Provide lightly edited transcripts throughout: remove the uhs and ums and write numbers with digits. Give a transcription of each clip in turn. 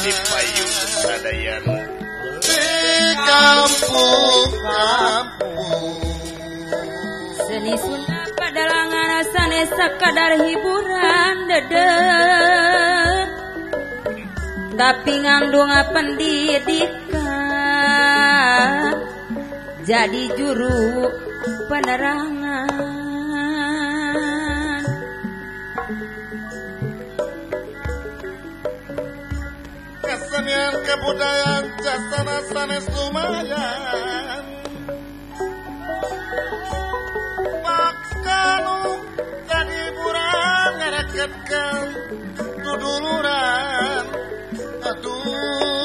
si payu sadayana di kampung seni Sunda padalangan sanes sakadar hiburan dede tapi ngandung pendidikan jadi juru penerangan kesenian kebudayaan jasana sanes lumayan pakanu jadi hiburan ngereketkan tuduluran aduh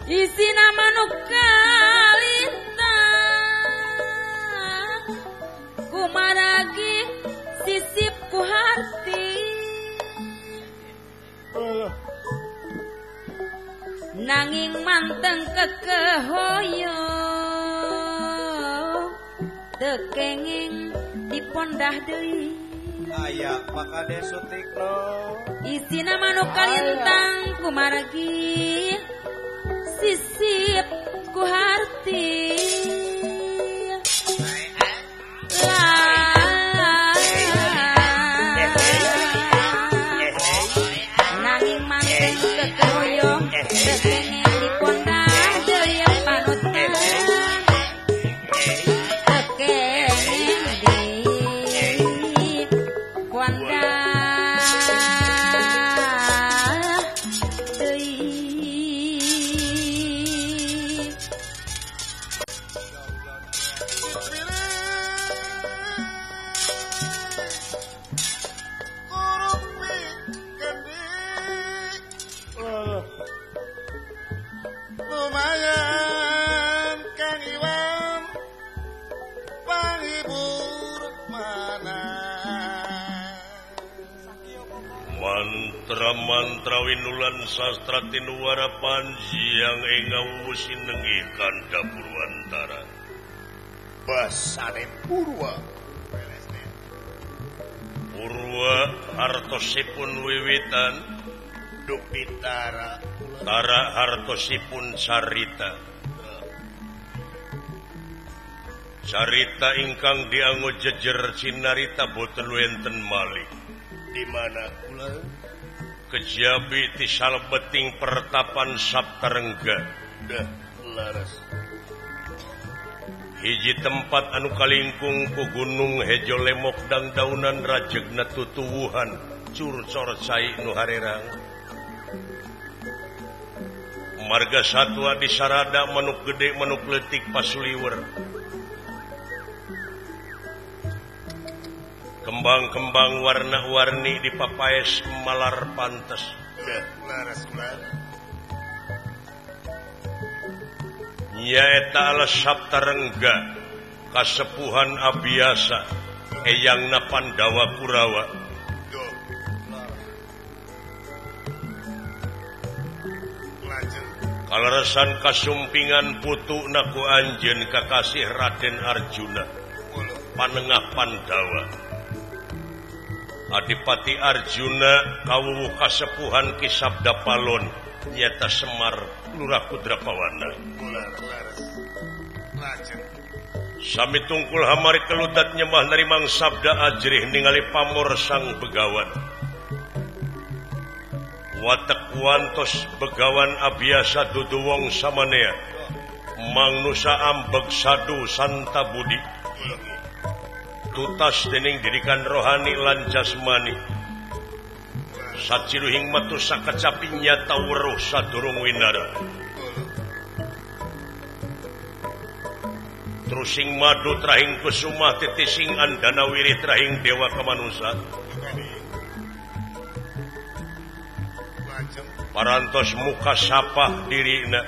isi nama nukalintang kumaragi sisip ku harti nanging manteng kekehoyo tekenging dipondah deui aya makade sutikno isi nama nukalintang kumaragi sisip ku harti nanging manteng kekehoyong tekenging dipondang deui panutna tekenging dipondang deui mantra winulan sastra tinuwara panjiang engau sinengi kanda Purwantara. Basane Purwa. Purwa hartosipun wiwitan Dupitara. Tara hartosipun carita. Carita ingkang dianggo jejer cinarita boten wenten malih. Di mana kula? Kejabi ti salebeting pertapan Saptarengga. Dah laras. Hiji tempat anu kalingkung ku gunung hejo lemok dang daunan rajegna tutuwuhan curcor cai nu harerang. Marga satwa di sarada manuk gede manuk letik pasuliwer. Kembang-kembang warna-warni di papayes malar pantes. Dah laras laras. Nyaeta ala Saptarengga kasepuhan Abiyasa eyangna Pandawa Kurawa. Duh. Lanjut. Kaleresan kasumpingan putu naku anjeun kakasih Raden Arjuna panengah Pandawa. Adipati Arjuna kawuwuh kasepuhan Ki Sabdapalon nyata Semar Lurah Kudrapawana. Laras. Lanjut. Sami tungkul hamari keludat nyembah narimang sabda ajrih ningali pamor sang begawan. Watek wantos begawan Abiyasa dudu wong samanea. Mangnusa ambeg sadu santa budi. Tutas dening didikan rohani lan jasmani. Saciluhing metu sakacapi nyata weruh sadurung winara. Trusing madu trahing kusuma titising andana wiri trahing dewa kamanusa. Parantos muka sapah dirina.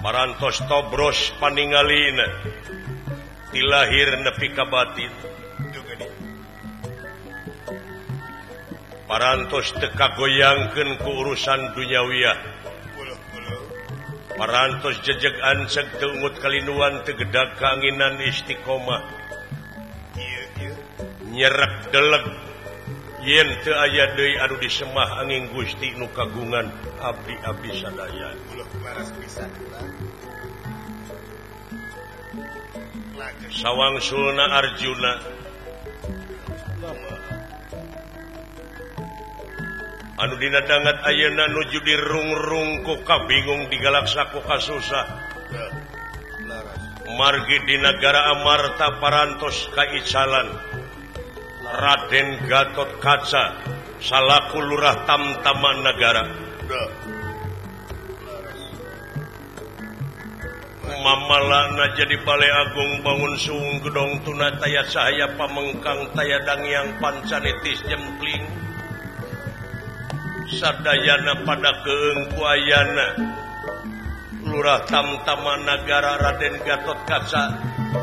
Parantos tobros paningalina. Tilahir nepi ka batin. Parantos teu kagoyangkeun ku urusan duniawiyah. Parantos jejeg anseg teu ungut kalinuan teu gedag kaanginan istiqomah. Nyerek deleg yen teu aya deui anu disemah angin Gusti nu kagungan abdi-abdi sadaya. Sawangsulna Arjuna anu dina dangat ayeuna nuju dirungrung ku kabingung digalaksa ku kasusah. Margi di negara Amarta parantos kaicalan Raden Gatot Kaca salaku lurah tamtaman negara. Mamalana jadi balai agung bangun suung gedong tuna taya cahaya pamengkang taya dangyang pancanitis jempling. Sadayana pada keengku ayana lurah tamtama negara Raden Gatot Kaca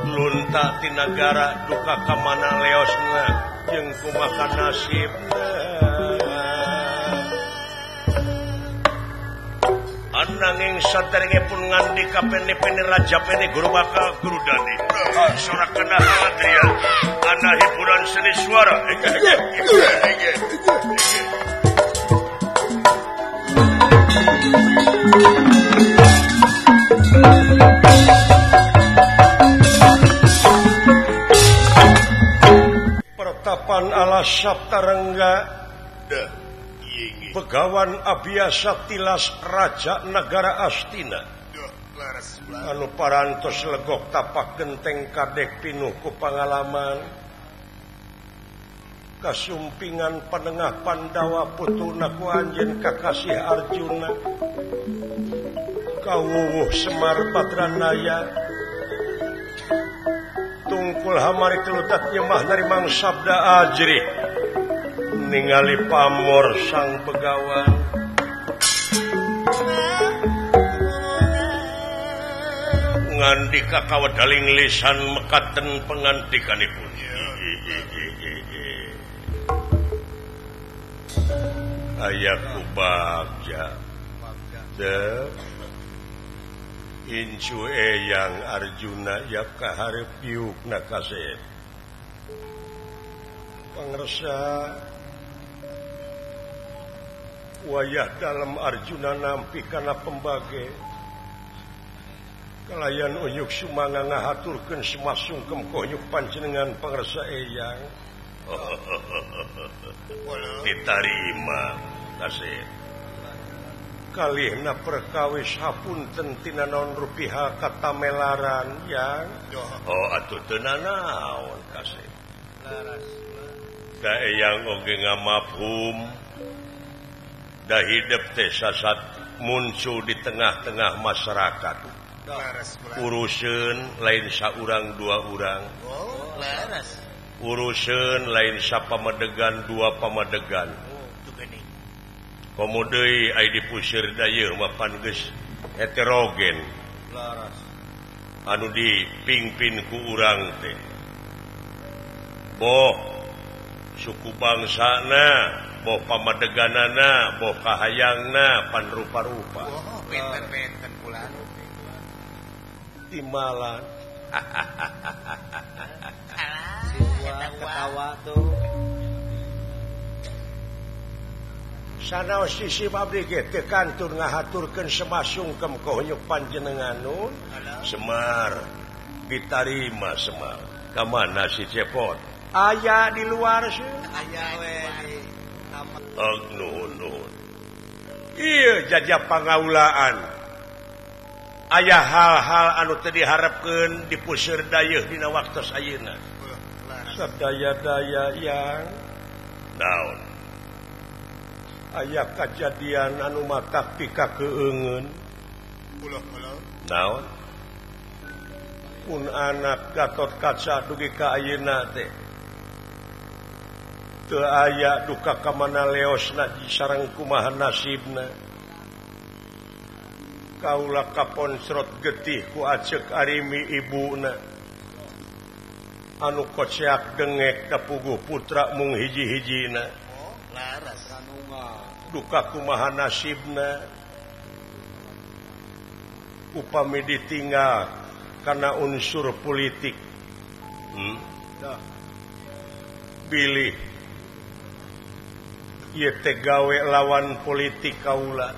lunta ti negara duka kamana leosna jeung kumaha nasibna. Ananging saderengipun ngandika pene-pene raja pene guru bakal guru dani. Sorak kena haladria ana hiburan seni suara. Pertapan ala Saptarengga Begawan Abiyasa tilas raja negara Astina. Anu parantos legok tapak genteng kadek pinuh ku pangalaman. Kasumpingan penengah Pandawa putuna ku anjeun kakasih Arjuna. Kawuwuh Semar Badranaya. Tungkul hamari kelutat nyembah narimang sabda ajrih. Ningali pamor sang begawan. Ngandika kawadaling lisan mekaten pengantikanipun. Ayaku bagja Incu Eyang Arjuna ya kaharep yukna kasep pangresa wayah dalam Arjuna nampi kana pembage kalayan uyuk sumanga ngahaturkeun semasungkem koyuk panjenengan pangresa Eyang ditarima kasep kalihna perkawis hapunten tina naon rupiah kata melaran yang atuh teu nanaon kasep da Eyang oge ngamafhum da hidup teh sasat muncul di tengah-tengah masyarakat uruseun lain saurang dua urang uruseun lain sapamadegan dua pamadegan komodei ai dipusir dayeuh mapan geus heterogen anu dipingpin ku urang teh boh suku bangsana boh pamadeganana boh kahayangna pan rupa-rupa benten pula timalan ketawa tuh sanaos sisi abdi ge teu kantur ngahaturkeun semasungkem kohonyuk panjenenganun Semar ditarima Semar ka mana si Cepot aya di luar sih aya we nuhun ieu jajah pangaulaan aya hal-hal anu teu diharepkeun dipuseur dayeuh dina waktos ayeuna sadaya-daya yang naon aya kajadian anu matak pika keungeun naon pun anak Gatot Kaca dugi ka ayeuna teh teu aya duka ka mana leosna sareng kumaha nasibna kaula kaponsrot getih ku aceuk arimi ibuna anu koceak dengek ka puguh putra mung hiji-hijina duka kumaha nasibna upami ditinggal karena unsur politik pilih ieu teh gawe lawan politik kaula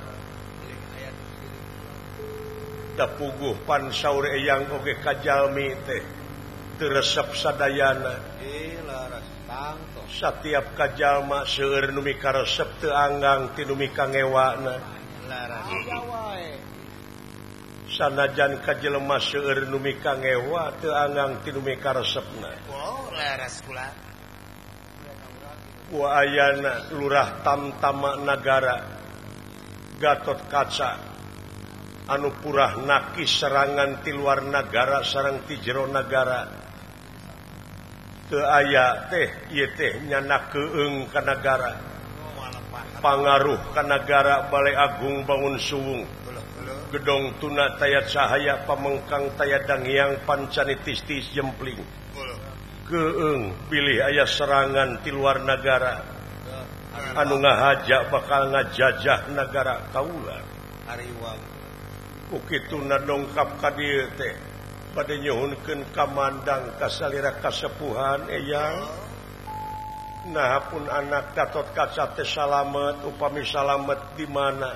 da puguh pan saur Eyang oge kajalmi teh teu resep sadayana satiap kajalma seueur nu mikaresep teu anggang ti nu mikangewana sanajan kajelema seueur nu mikangewa teu anggang ti nu mikaresepna wa ayana lurah Tamtama Nagara Gatot Kaca anu purah nakis serangan ti luar nagara sareng ti jero nagara teu aya teh ieu teh nyana keung ka nagara pangaruh ka nagara Balai Agung Bangun Suwung gedong tuna taya cahaya pamengkang taya dangiang pancanitistis jempling keung pilih aya serangan ti luar nagara anu ngahaja bakal ngajajah nagara kaula ukituna dongkap ka dieu teh bade nyuhunkeun kamandang kasalira kasepuhan Eyang nah pun anak Gatot Kaca teh salamet upami salamet di mana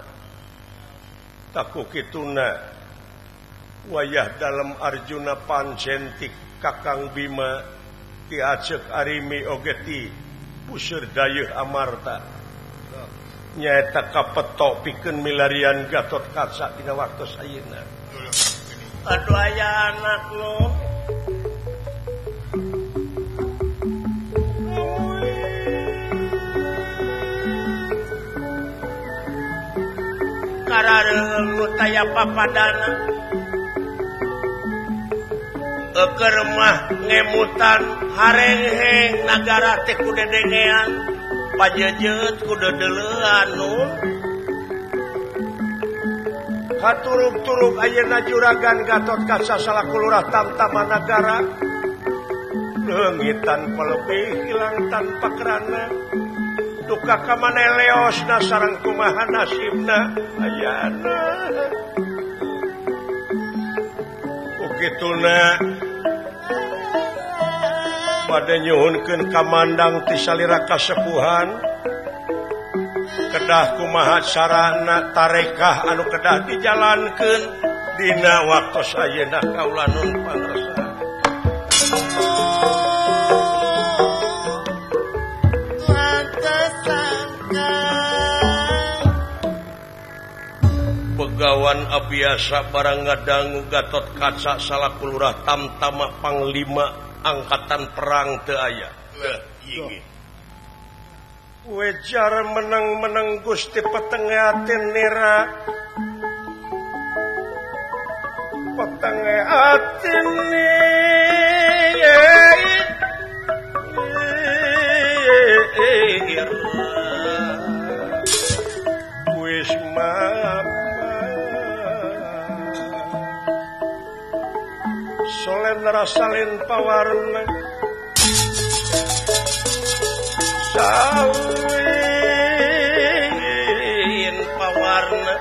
taku kituna wayah dalam Arjuna pancentik Kakang Bima ti aceuk arimi oge ti puseur dayeuh Amarta nyaeta kapetok pikeun milarian Gatot Kaca dina waktos ayeuna aduh aya anak lo karareung nu taya papadana eukeur mah ngemutan harengheng nagara teh ku dedengean pajejeut ku dedeleuan nun haturug-turug ayeuna juragan Gatot Kaca salaku lurah Tamtama Nagara leungitan pelebih hilang tanpa kerana duka ka maneh leosna sareng kumaha nasibna ayana ukituna bade nyuhunkeun kamandang ti salira kasepuhan kedah kumaha carana tarekah anu kedah dijalankeun dina waktos ayeuna kaula nun pangresa Pegawan abiasa barang ngadangu Gatot Kaca salaku lurah Tamtama Panglima Angkatan Perang teu aya. Wejar menang-menang Gusti Petengatin nira Petengatin wis solen rasalin pawarna salin pawarna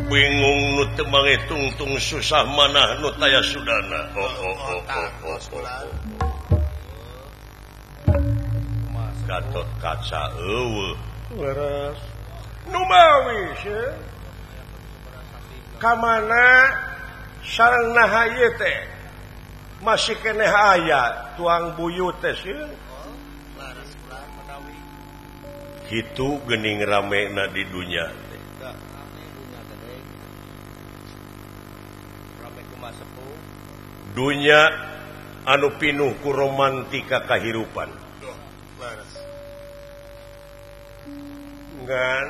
bingung nu teu mangitungtung susah manah nu taya sudana. Gatot Kaca eueuh leres nu mawis kamana sareng naha ieu teh masih keneh aya tuang buyut teh sieun kitu geuning ramena di dunya teh dunya anu pinuh ku romantika kahirupan ngan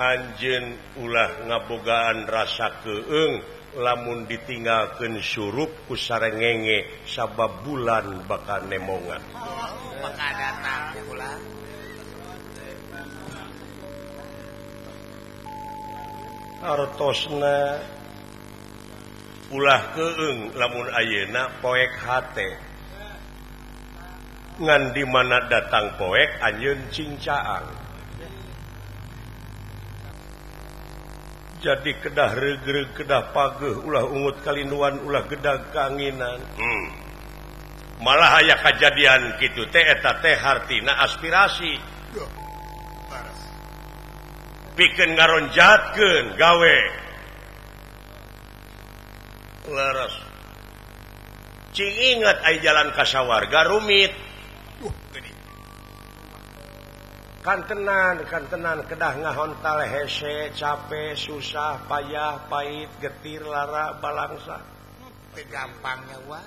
anjeun ulah ngabogaan rasa keung lamun ditinggalkeun surup ku sarengenge sabab bulan bakal nemongan bakal datang bulan artosna ulah keung lamun ayeuna poek hate ngan di mana datang poek anjeun cincaang jadi kedah regreg kedah pageuh ulah ungut kalinduan ulah gedag kaanginan malah aya kajadian kitu teh eta teh hartina aspirasi pikeun ngaronjatkeun gawe leres cing ingat aya jalan kasawarga rumit kantenan kedah ngahontal hese capek susah payah pahit getir lara balangsa gampangnya wa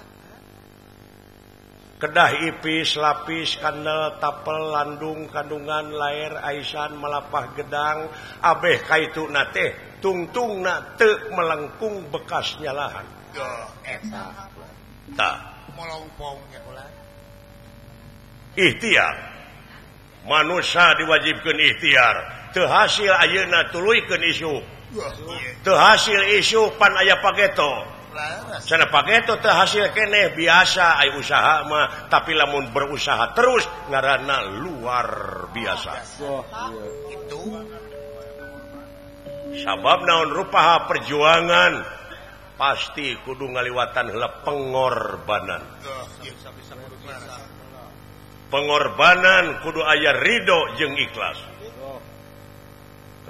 kedah ipis lapis kandel tapel landung kandungan lair aisan melapah gedang abeh kaituna teh tungtungna teu melengkung bekas nyalahan eta tah molongpongnya ulah ikhtiar manusia diwajibkan ikhtiar teu hasil ayeuna tuluykeun isu teu hasil isu pan aya pageto sana pageto teu hasil keneh biasa aya usaha mah tapi lamun berusaha terus ngaranna luar biasa itu sabab naon rupaha perjuangan pasti kudu ngaliwatan heula pengorbanan pengorbanan kudu aya ridho jeung ikhlas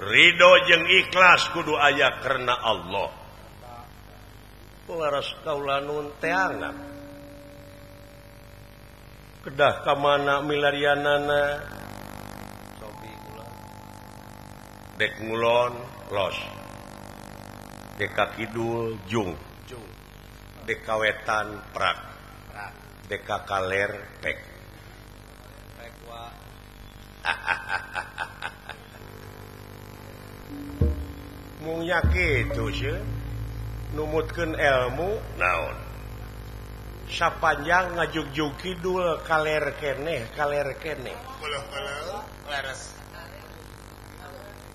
ridho jeung ikhlas kudu aya karena Allah laras kaula nun teangan kedah ka mana milarianana dek ngulon los dek ka kidul jung dek ka wetan prak dek ka kaler pek mung nya kitu sieun numutkeun ilmu naon sapanjang ngajugjug kidul kaler keneh Leres.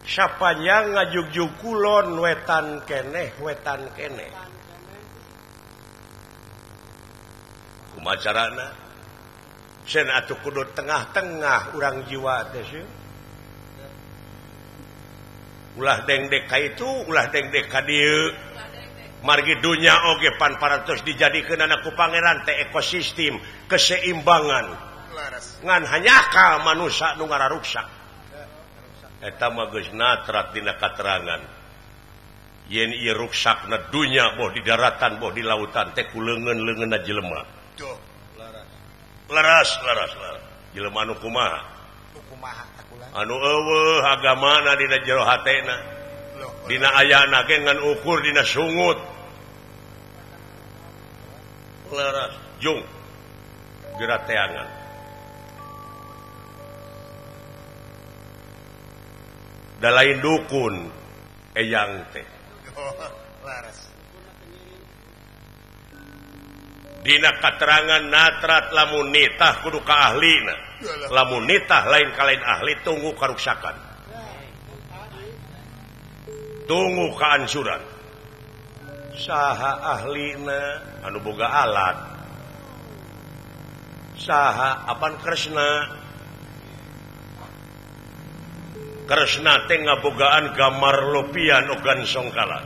sapanjang ngajugjug kulon wetan keneh kumaha carana sen atuh kudu tengah-tengah urang jiwa teh sih ulah dengdek ka itu ulah dengdek ka dieu margi dunya oge pan parantos dijadikeun ku pangeran teh ekosistem keseimbangan ngan hanyaka manusia nu ngararuksak eta mah geus natrat dina katerangan yen ieu ruksakna dunya boh di daratan boh di lautan teh ku leungeun-leungeunna jelema Tuh. laras jelema nu kumaha anu eueuh agamana dina jero hatena dina ayana ge ngan ukur dina sungut laras jung gerateangan da lain dukun eyang teh dina katerangan natrat lamun nitah kudu ka ahlina lamun nitah lain kalain ahli tunggu karuksakan tunggu kehancuran saha ahlina anu boga alat saha apan Kresna teh ngabogaan gambar lopian ogan songkalan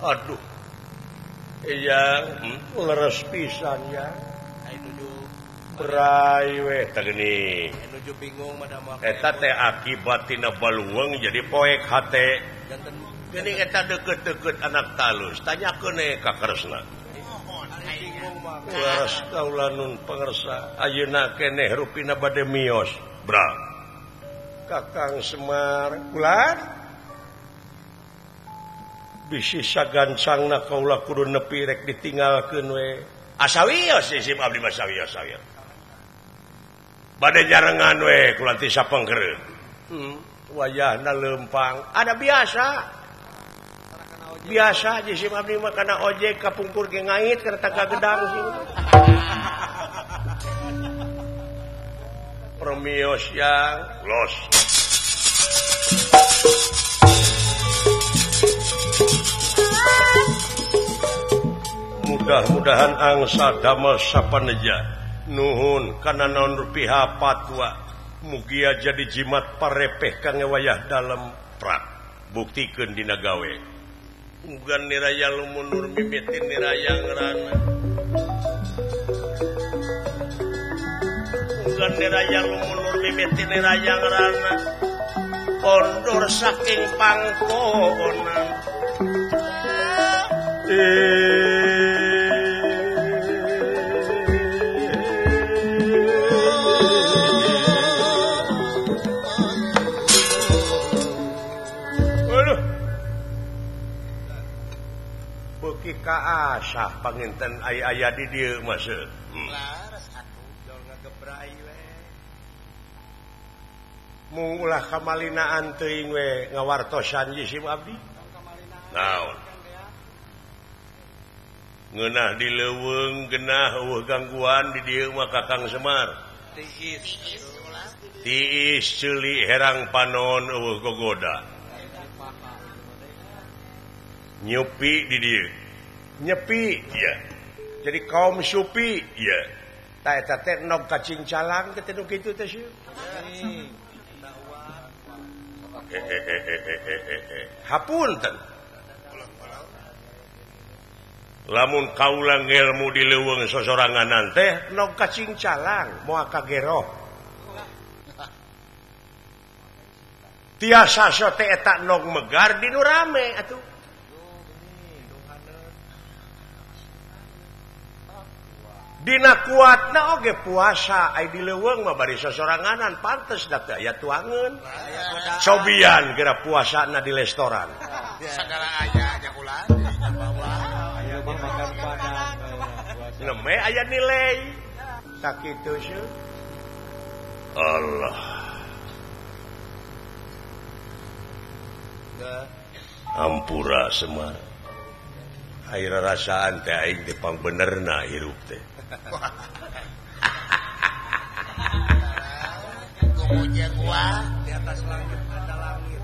aduh yang leres pisan ya berai weh tageni eta teh akibat tina baluweung jadi poek hate geuning eta deukeut-deukeut anak talus tanyakeun ka Kresna leres kaulanun pangersa ayeuna keneh rupina bade mios bra Kakang Semar kulan bisi sagancangna kaula kudu nepi rek ditinggalkeun we asawios isip abdi mah sawios bade nyarengan we kula ti sapengkereun wayahna leumpang ada biasa jisim abdi mah kana ojek kapungkur ge ngait kana tangga gedang sih permios yang los mudah-mudahan angsa damel sapaneja nuhun kana naon rupiah patwa mugia jadi jimat parepeh kang wayah dalem prak buktikeun dina gawe ugan niraya lumunur mimitin niraya ngerana ugan niraya lumunur mimitin niraya ngerana kondor saking pangkonan beuki kaasah panginten aya di dieu mah seuh laras atuh jol ngagebrai we mung ulah kamalinaan teuing we ngawartosan jisim abdi naon ngeunah di leuweung genah eueuh gangguan di dieu mah Kakang Semar tiis ceuli herang panon eueuh gogoda nyepi di dieu nyepi ya jadi kaum supi ya ta eta teh nog kacing calang teh nu kitu teh sieun hapunten lamun kaula ngelmu di leuweung sosoranganan teh nog kacing calang moal kageroh tiasa so teh eta nog megar di nu rame atuh dina kuatna oge puasa ai di leuweung mah bari sosoranganan pantes da teh aya tuangeun cobian geura puasana di restoran segala aya nya ulah aya makan padang neme aya nilai sakitu sih Allah ampura Semar Air rasaan teh aing teh pang benerna hirup teh. Gumunya gua Di atas langit ada langit.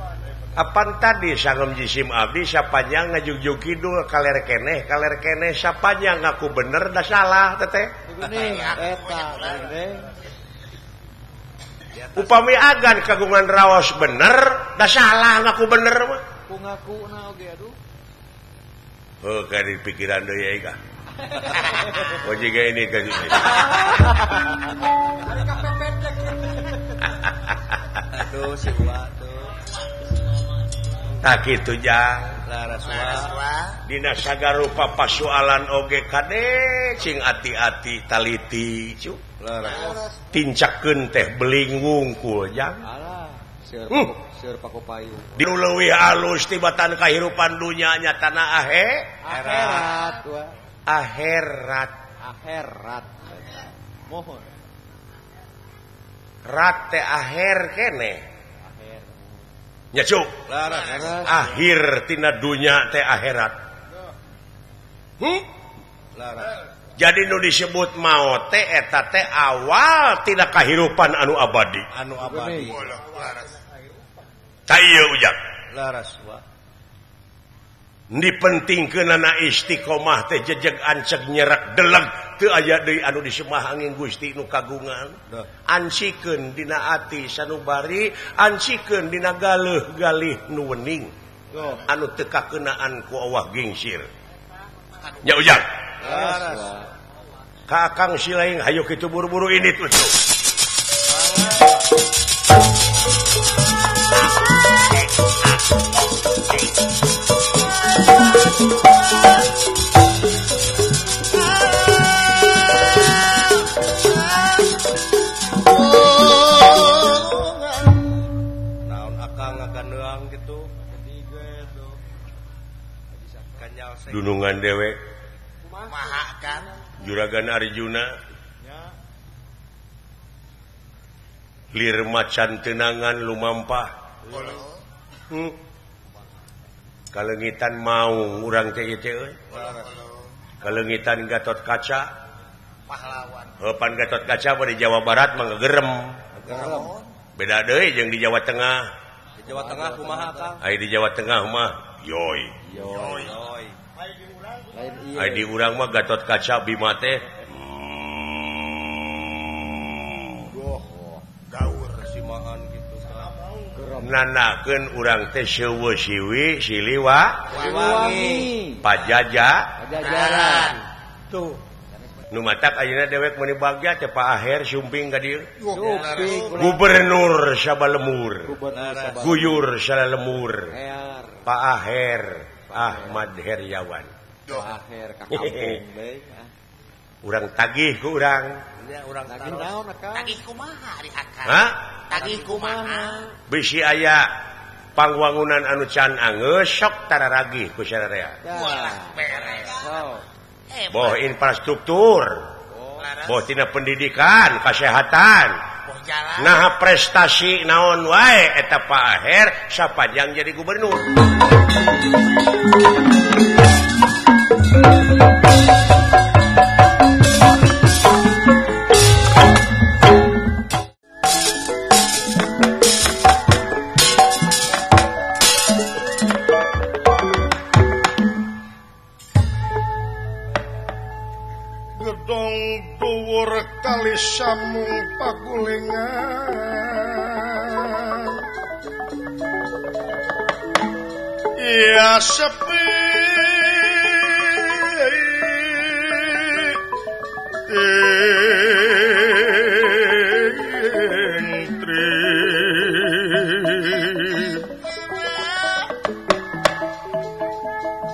Apan tadi sangem jisim abdi sapanya ngajugjug kidul kaler keneh sapanya ngaku bener da salah teteh. Geuning eta geuning. Upami agan kagungan raos bener da salah ngaku bener mah. Ku ngakuna oge aduh. Oh, kali pikiran deui ai ka. Oh, jiga ini ka sini. Aduh si Wa tuh. Tak kitu jang. Laras Wa. Dina sagarupa pasoalan oge kade cing ati-ati taliti cu. Laras. Tincakeun teh beling wungkul jang. Alah, seur pakopayu. Dinu leuwih alus tibatan kahirupan dunya nyatana Akhirat wa. akhirat. Mohon. Rat teh akhir kene. Akhir. Nya cu. Laras. Akhir tina dunya teh akhirat. Laras. Jadi nu disebut maot teh eta teh awal tina kahirupan anu abadi. Anu abadi. Ta ieu ujang. Laras wa. Dipentingkeunana istiqomah teh jejeg anceg nyerak deleg teu aya deui anu disembah angin Gusti nu kagungan. Ansikeun dina ati sanubari, ansikeun dina galeuh galih nu wening. Anu teu kakeunaan ku Allah gingsir. Nya ujang. Laras wa. Ka Kang Silaing hayu kitu buru-buru ini tuh. Naon akang akan deang gitu. Ketiga itu. Kanyal seng. Dunungan dewek maha kan Juragan Arjuna Ya. lir macan tenangan lumampah. Kalengitan mau urang teh ieu teh euy. Kalengitan Gatot Kaca. pahlawan Heupan Gatot Kaca mah di Jawa Barat mah gegerem. Gerem. Beda deui jeung di Jawa Tengah. Di Jawa Tengah kumaha Kang? Ai di Jawa Tengah mah yoy. Yoi. Lain ieu. Ai di urang mah Gatot Kaca Bima teh gaur Simaan gitu Kang. Gerem. nanakeun urang teh seueuh siwi siliwa Wangi. pajaja Pajajaran. Tuh. nu matak ayeuna dewek meuni bagja teh Pak Aher sumping ka dieu. Suping. Gubernur Sabalemur, Gubernur Guyur Sabalemur, Aher. Pak Aher Ahmad Heriawan. Aher ka kampung deui. Urang tagih ku urang. Ya urang lagi naon Kang? tagih kumaha di akal Hah? tagih kumaha Bisi aya pangwangunan anu can angeus sok tararagih ku sadaya. walah beres Oh. Boh infrastruktur, laras boh tina pendidikan, kesehatan, boh jalan nah prestasi naon wae eta Pak Aher sapanjang jadi gubernur. Gedong dhuwur kali samung pagulingan ya sepi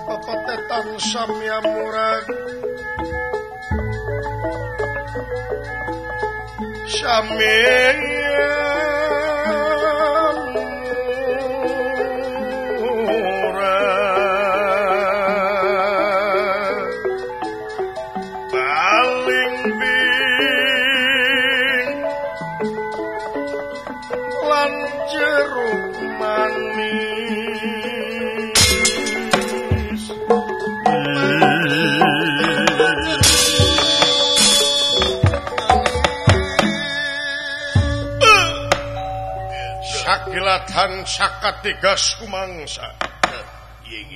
Papatetan samya murad paling bing lan jeruk manis sakilatan sakatigas kumangsa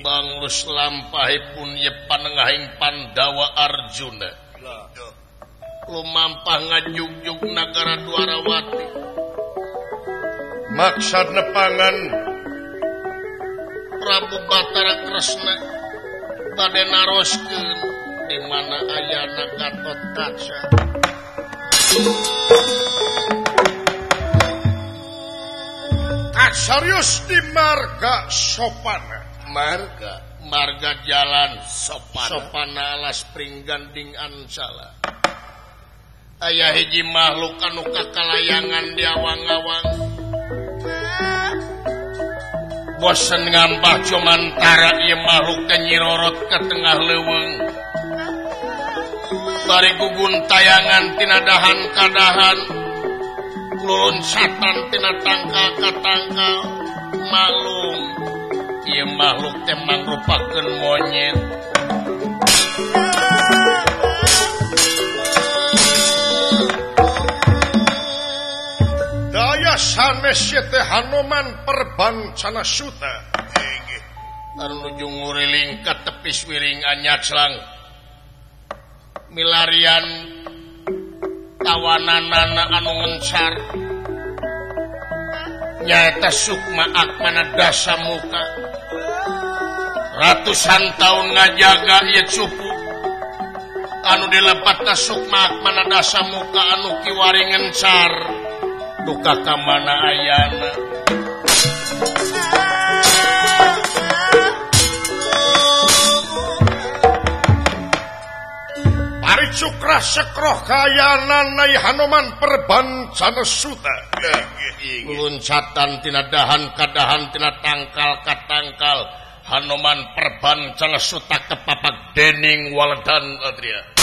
banglus lampahipun ye panengahing Pandawa Arjuna lumampah ngajugjug nagara Dwarawati maksad nepangan Prabu Batara Kresna bade naroskeun di mana ayana Gatotkaca serius di marga sopana marga jalan sopana alas pringganding ancala aya hiji makhluk anu kakalayangan di awang-awang bosen ngambah cumantara ieu makhluk teh nyirorot ke tengah leuweung bari gugun tayangan tina dahan ka dahan lulun satan tina tangkal ka tangkal malung ieu makhluk teh mangrupakeun monyet daya sanes teh Hanoman Perbancana Suta anu nuju nguriling ka tepis wiring anyaclang milarian tawananana anu ngencar nyaeta Sukma Akmana Dasamuka ratusan tahun ngajaga ieu cupu anu dilepatna Sukma Akmana Dasamuka anu kiwari ngencar duka ka mana ayana Paricukra sekroh kayanan nai Hanoman Perbancana Suta luncatan tina dahan ka dahan tina tangkal ka tangkal Hanoman Perbancana Suta kepapak dening waledan Adria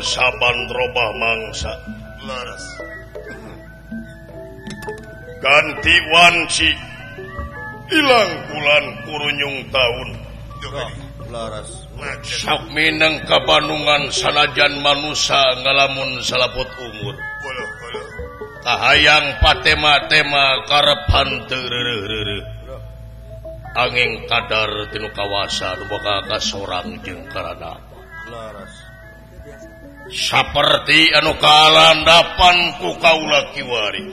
saban robah mangsa laras ganti wanci ilang bulan kurunyung tahun laras sok mineng ka Bandungan sanajan manusia ngalamun salaput umur kahayang patema-tema karep hanteu angin kadar tinu kawasa nu bakal kasorang jeung karana laras saperti anu kalandapan ku kaula kiwari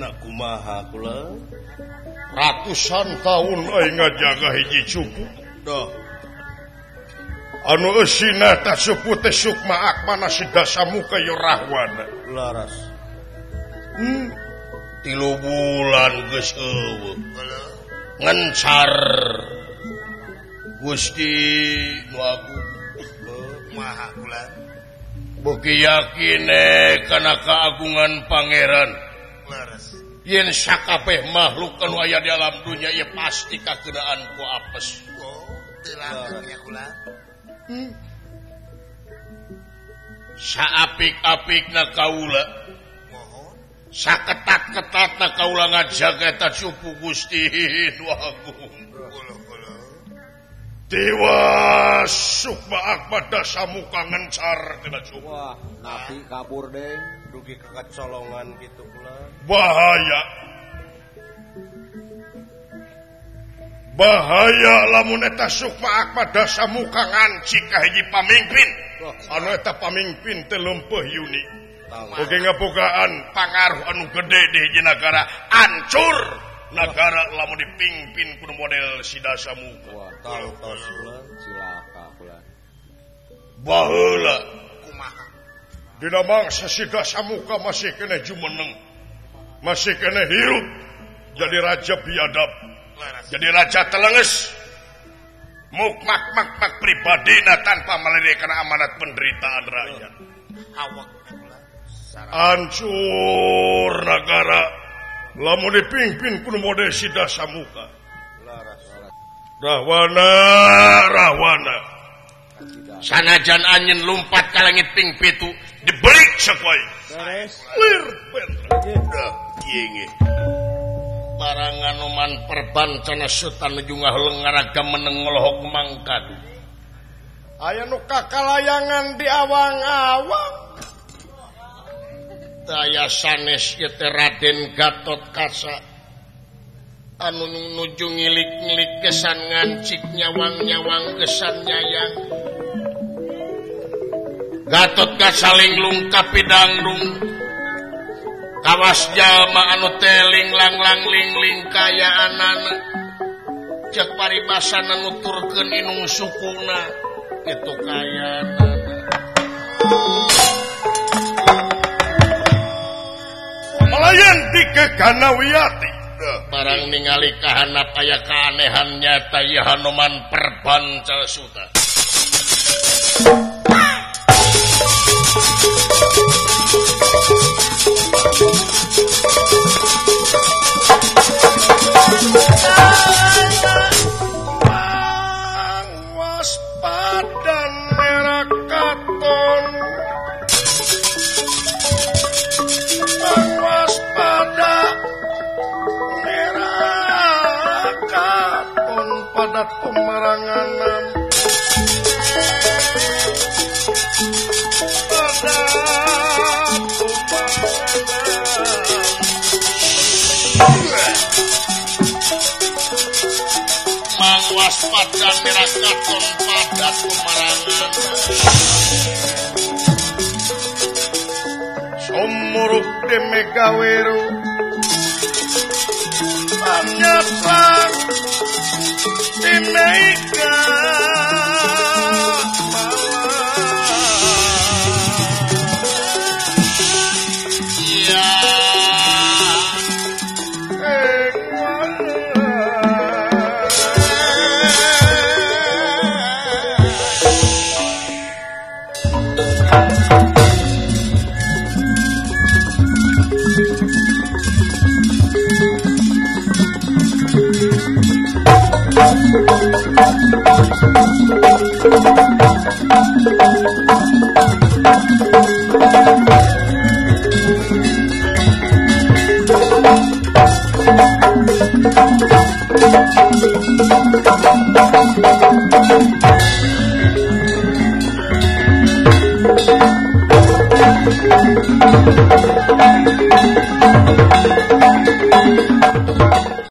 na kumaha kula ratusan tahun aing ngajaga hiji cupu doh anu eusina tah supu teh sukma akmana sidasamuka yo rahwana laras 3 bulan geus eueuh ngencar Gusti nu agung maha kula beuki yakin kana kaagungan pangeran laras yen sakabeh makhluk anu aya di alam dunya ieu pasti kakeunaan ku apes teu ya kula saapik-apikna kaula mohon saketat-ketatna kaula ngajaga eta cupu Gusti nu agung Dewa sukma akbada samuka ngencar tina cupu wah napi kabur deng dugi kecolongan gitu kula bahaya lamun eta sukma akbada samuka ngancik ka hiji pamimpin anu eta pamimpin teh leumpeuh yuni oge ngabogaan pangaruh anu gede di hiji nagara hancur nagara lamun dipimpin kudu model Sidasamuka wah tos kula cilaka kula baheula kumaha dina mangsa Sidasamuka masih kena jumeneng masih kena hirup jadi raja biadab jadi raja telenges mukmak pribadina tanpa melirikan amanat penderitaan rakyat awak hancur negara lamun dipimpin kudu model Sidasamuka laras rahwana sanajan anjeun lumpat ka langit ping pitu diberik sapoe beres lir dah kieu barangan oman perbancana sutan nuju ngaheuleng ngaraga meneng ngelohok mangkadu aya nu kakalayangan di awang-awang daya sanes ieu teh Raden Gatotkaca anu nuju ngilik-ngilik kesan ngancik nyawang-nyawang kesan nyayang Gatotkaca linglung kapidangdung kawas jalma anu teh linglang lingling kayaanana cek paribasana nuturkeun inung sukuna kitu kayaanana malayan dikegana wiyati barang ningali kahanap aya kaanehan nyata ieu Hanoman Perbancal Suta waspadan merah katon waspada merah katon pada pemaranganan waspada merah katon pada pemarangan somuruk demegaweru panyapang dimega Thank you. Thank you.